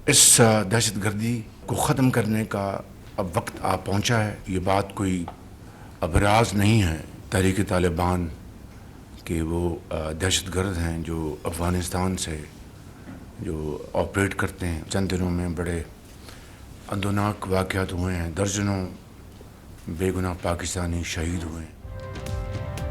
इस दहशतगर्दी को ख़त्म करने का अब वक्त आ पहुंचा है। ये बात कोई अब राज नहीं है तहरीक तालिबान कि वो दहशतगर्द हैं जो अफ़गानिस्तान से जो ऑपरेट करते हैं। चंद दिनों में बड़े अंदोनाक वाक़यात हुए हैं, दर्जनों बेगुनाह पाकिस्तानी शहीद हुए हैं।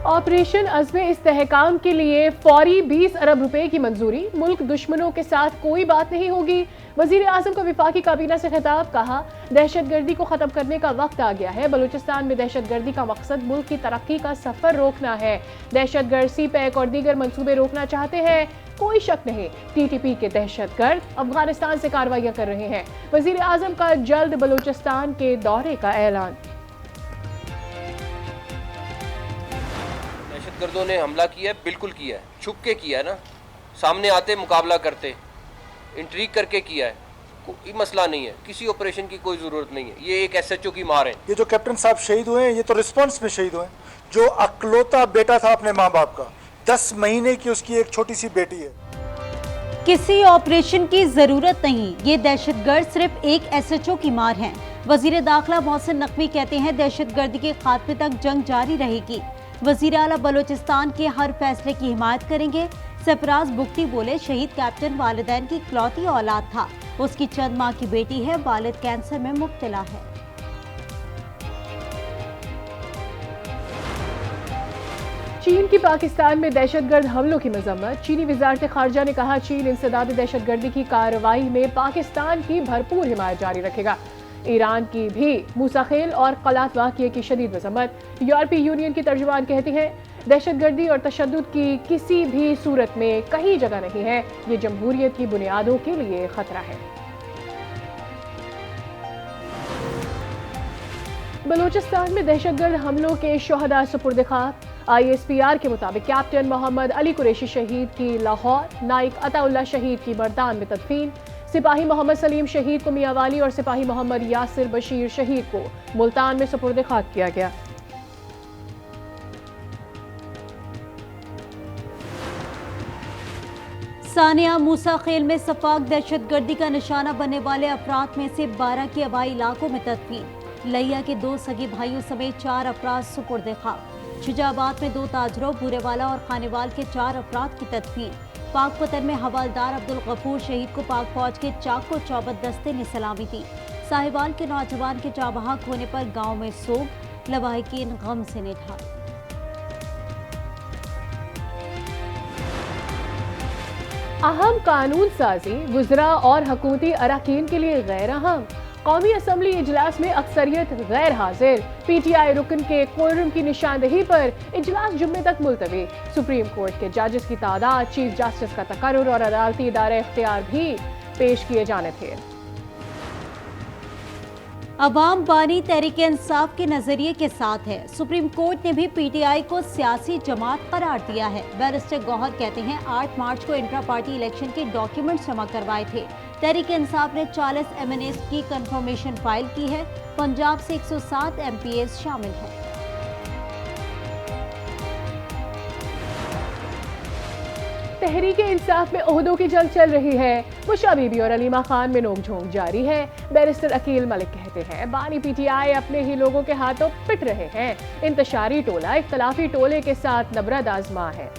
ऑपरेशन अज़्म इस्तेहकाम के लिए फौरी 20 अरब रुपए की मंजूरी। मुल्क दुश्मनों के साथ कोई बात नहीं होगी। वजीर आजम का विफाकी काबीना से खिताब। कहा, दहशतगर्दी को खत्म करने का वक्त आ गया है। बलूचिस्तान में दहशतगर्दी का मकसद मुल्क की तरक्की का सफर रोकना है। दहशतगर्द सीपैक और दीगर मंसूबे रोकना चाहते हैं। कोई शक नहीं, TTP के दहशतगर्द अफगानिस्तान से कार्रवाइयां कर रहे हैं। वजीर आजम का जल्द बलूचिस्तान के दौरे का ऐलान। दहशतगर्दों ने हमला किया है, बिल्कुल किया है, छुप के किया है ना, सामने आते मुकाबला करते, इंट्रीग करके किया है। कोई मसला नहीं है, किसी ऑपरेशन की कोई ज़रूरत नहीं है। ये एक SHO की मार है। ये जो कैप्टन साहब शहीद हुए हैं, ये तो रिस्पांस में शहीद हुए हैं। जो अकलौता बेटा था अपने माँ बाप का, 10 महीने की उसकी एक छोटी सी बेटी है। किसी ऑपरेशन की जरूरत नहीं, ये दहशतगर्द सिर्फ एक SHO की मार है। वजीर दाखिला मोहसिन नकवी कहते हैं, दहशतगर्दी के खात्मे तक जंग जारी रहेगी। वजीर आला बलूचिस्तान के हर फैसले की हिमायत करेंगे। सरफराज बुख्ती बोले, शहीद कैप्टन वालिदैन की इकलौती औलाद था। उसकी चंद माह की बेटी है, वालिद कैंसर में मुब्तला है। चीन की पाकिस्तान में दहशतगर्द हमलों की मजम्मत। चीनी वजारत खारजा ने कहा, चीन इंसदाद दहशतगर्दी की कार्रवाई में पाकिस्तान की भरपूर हिमायत जारी रखेगा। ईरान की भी मूसाखेल और कलात वाक़िए की शदीद मजम्मत। यूरोपीय यूनियन की तर्जुमान कहती हैं, दहशतगर्दी और तशद्दुद की किसी भी सूरत में कहीं जगह नहीं है। ये जमहूरियत की बुनियादों के लिए खतरा है। बलूचिस्तान में दहशतगर्द हमलों के शोहदा सुपुर्द खाक। ISPR के मुताबिक कैप्टन मोहम्मद अली कुरैशी शहीद की लाहौर, नाइक अताउल्लाह शहीद की मर्दान में तदफीन, सिपाही मोहम्मद सलीम शहीद को मियांवाली और सिपाही मोहम्मद यासिर बशीर शहीद को मुल्तान में सुपुर्द खाक किया गया। सानिया मूसा खेल में सफाक दहशतगर्दी का निशाना बनने वाले अफराद में से 12 की आबाई इलाकों में तदफीन। लैया के 2 सगे भाइयों समेत 4 अफराद सुपुर्द खाक। शुजाबाद में 2 ताजरों, बूरेवाला और खानेवाल के 4 अफराद की तदफीन। पाकपतन में हवालदार अब्दुल गफूर शहीद को पाक फौज के चाको चौबत दस्ते ने सलामी दी। साहिवाल के नौजवान के जाबहक होने पर गांव में सोग, लवाहिकीन गम से निढाल। अहम कानून साजी वज़रा और हुकूमती अरकान के लिए गैर अहम। कौमी असम्बली इजलास में अक्सरियत गैर हाजिर। PTI रुकन के कोरम की निशानदही पर इजलास जुम्मे तक मुलतवी। सुप्रीम कोर्ट के जजेस की तादाद, चीफ जस्टिस का तकर्रुर और अदालती इदारे इख्तियार भी पेश किए जाने थे। अवाम बानी तहरीक इंसाफ के नजरिए के साथ है। सुप्रीम कोर्ट ने भी PTI को सियासी जमात करार दिया है। बैरिस्टर गौहर कहते हैं, 8 मार्च को इंट्रा पार्टी इलेक्शन के डॉक्यूमेंट्स जमा करवाए थे। तहरीक इंसाफ ने 40 MNAs की कंफर्मेशन फाइल की है। पंजाब से 107 MPAs शामिल हैं। तहरीक इंसाफ में ओहदों की जंग चल रही है। मुशा बीबी और अलीमा खान में नोकझोंक जारी है। बैरिस्टर अकील मलिक कहते हैं, बानी PTI अपने ही लोगों के हाथों पिट रहे हैं। इंतशारी टोला इख्तलाफी टोले के साथ नबरद आजमा है।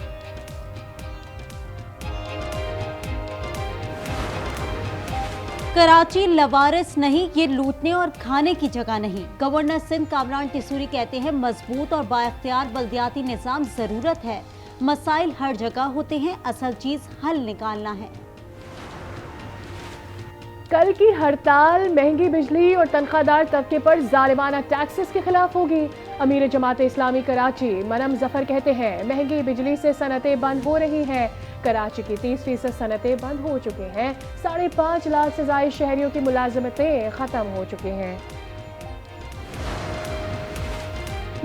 कराची लवारिस नहीं, ये लूटने और खाने की जगह नहीं। गवर्नर सिंध कामरान टिसूरी कहते हैं, मजबूत और बाइख्तियार बल्दियाती निज़ाम जरूरत है। मसाइल हर जगह होते हैं, असल चीज हल निकालना है। कल की हड़ताल महंगी बिजली और तनख्वाहदार तबके पर जालिमाना टैक्सेस के खिलाफ होगी। अमीर जमात इस्लामी कराची मनम जफर कहते हैं, महंगी बिजली से सनतें बंद हो रही हैं। कराची की 30% सनतें बंद हो चुकी हैं। 5.5 लाख से ज्यादा शहरियों की मुलाजमतें खत्म हो चुकी हैं।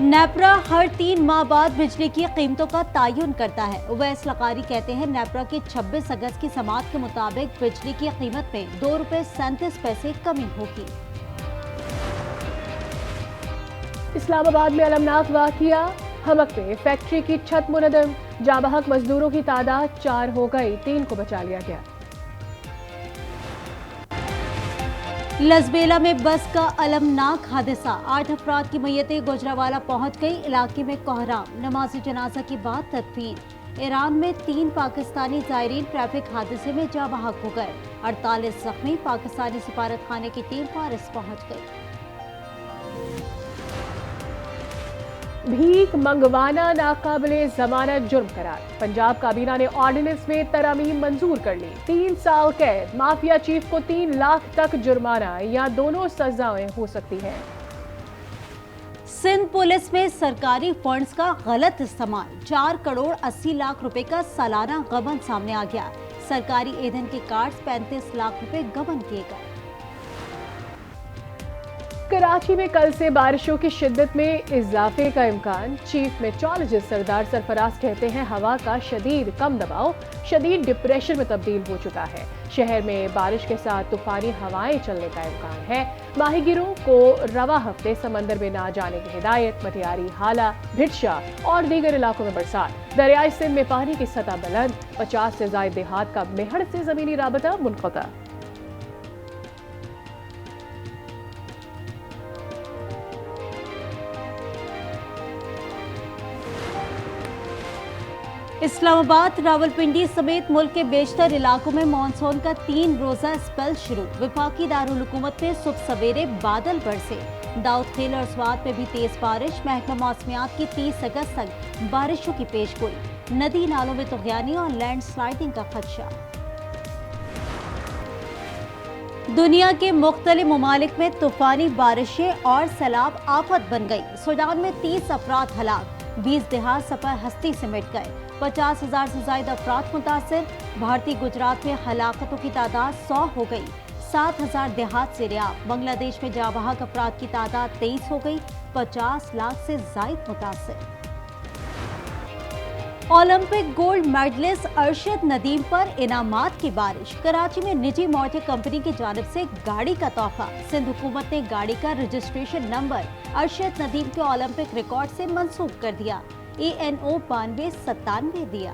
नेपरा हर 3 माह बाद बिजली की कीमतों का तयन करता है। उवैस लकारी कहते हैं, नेपरा की 26 अगस्त की समात के मुताबिक बिजली की कीमत में ₹2.37 कमी होगी। इस्लामाबाद में अलमनाक वाक़िया, हमक में फैक्ट्री की छत मुनदम। जाबहक मजदूरों की तादाद 4 हो गई, 3 को बचा लिया गया। लसबेला में बस का अलमनाक हादसा, 8 अफराद की मैयतें गुजरावाला पहुंच गई। इलाके में कोहराम, नमाज जनाजा के बाद तदफीन। ईरान में 3 पाकिस्तानी ज़ायरीन ट्रैफिक हादसे में जाँ बहक हो गए। 48 जख्मी। पाकिस्तानी सफारत खाने की टीम पारिस पहुंच गई। भीख मंगवाना नाकाबिले जमानत जुर्म करार, पंजाब काबीना ने ऑर्डिनेंस में तरमीम मंजूर कर ली। 3 साल कैद, माफिया चीफ को 3 लाख तक जुर्माना या दोनों सजाएं हो सकती हैं। सिंध पुलिस में सरकारी फंड्स का गलत इस्तेमाल, 4 करोड़ 80 लाख रुपए का सालाना गबन सामने आ गया। सरकारी ईंधन के कार्ड्स 35 लाख रुपए गबन किए गए। कराची में कल से बारिशों की शिद्दत में इजाफे का इम्कान, चीफ मेट्रोलॉजिस्ट सरदार सरफराज कहते हैं हवा का शदीद कम दबाव शदीद डिप्रेशन में तब्दील हो चुका है। शहर में बारिश के साथ तूफानी हवाएं चलने का इम्कान है। माहीगिरों को रवा हफ्ते समंदर में ना जाने की हिदायत। मटियारी, हाला, भिटशा और दीगर इलाकों में बरसात। दरियाई सिंध में पानी की सतह बुलंद, 50 से ज्यादा देहात का मेहड़ से जमीनी राबता मुनक़ता। इस्लामाबाद, रावलपिंडी समेत मुल्क के बेशतर इलाकों में मानसून का 3 रोजा स्पेल शुरू। वफाकी दारुल हुकूमत में सुबह सवेरे बादल बरसे। दाऊद खेल और स्वात में भी तेज बारिश। महकमा मौसमियात की 30 अगस्त तक बारिशों की पेशगोई। नदी नालों में तुग़यानी और लैंडस्लाइडिंग का खदशा। दुनिया के मुख्तलिफ ममालिक में तूफानी बारिशें और सैलाब आफत बन गई। सूडान में 30 अफराद हलाक, 20 देहात सफर हस्ती से मिट गए। 50,000 से ज्यादा अफराद मुतासिर। भारतीय गुजरात में हलाकतों की तादाद 100 हो गई। 7,000 देहात से रियाब। बांग्लादेश में जाँ बहक अफराद की तादाद 23 हो गई। 50 लाख से जायद मुतासिर। Olympic gold medalist Arshad Nadeem पर इनामात की बारिश। कराची में निजी मोटर कंपनी की जानिब से गाड़ी का तोहफा। सिंध हुकूमत ने गाड़ी का रजिस्ट्रेशन नंबर अरशद नदीम के ओलंपिक रिकॉर्ड से मंसूब कर दिया। ANO 9297 दिया।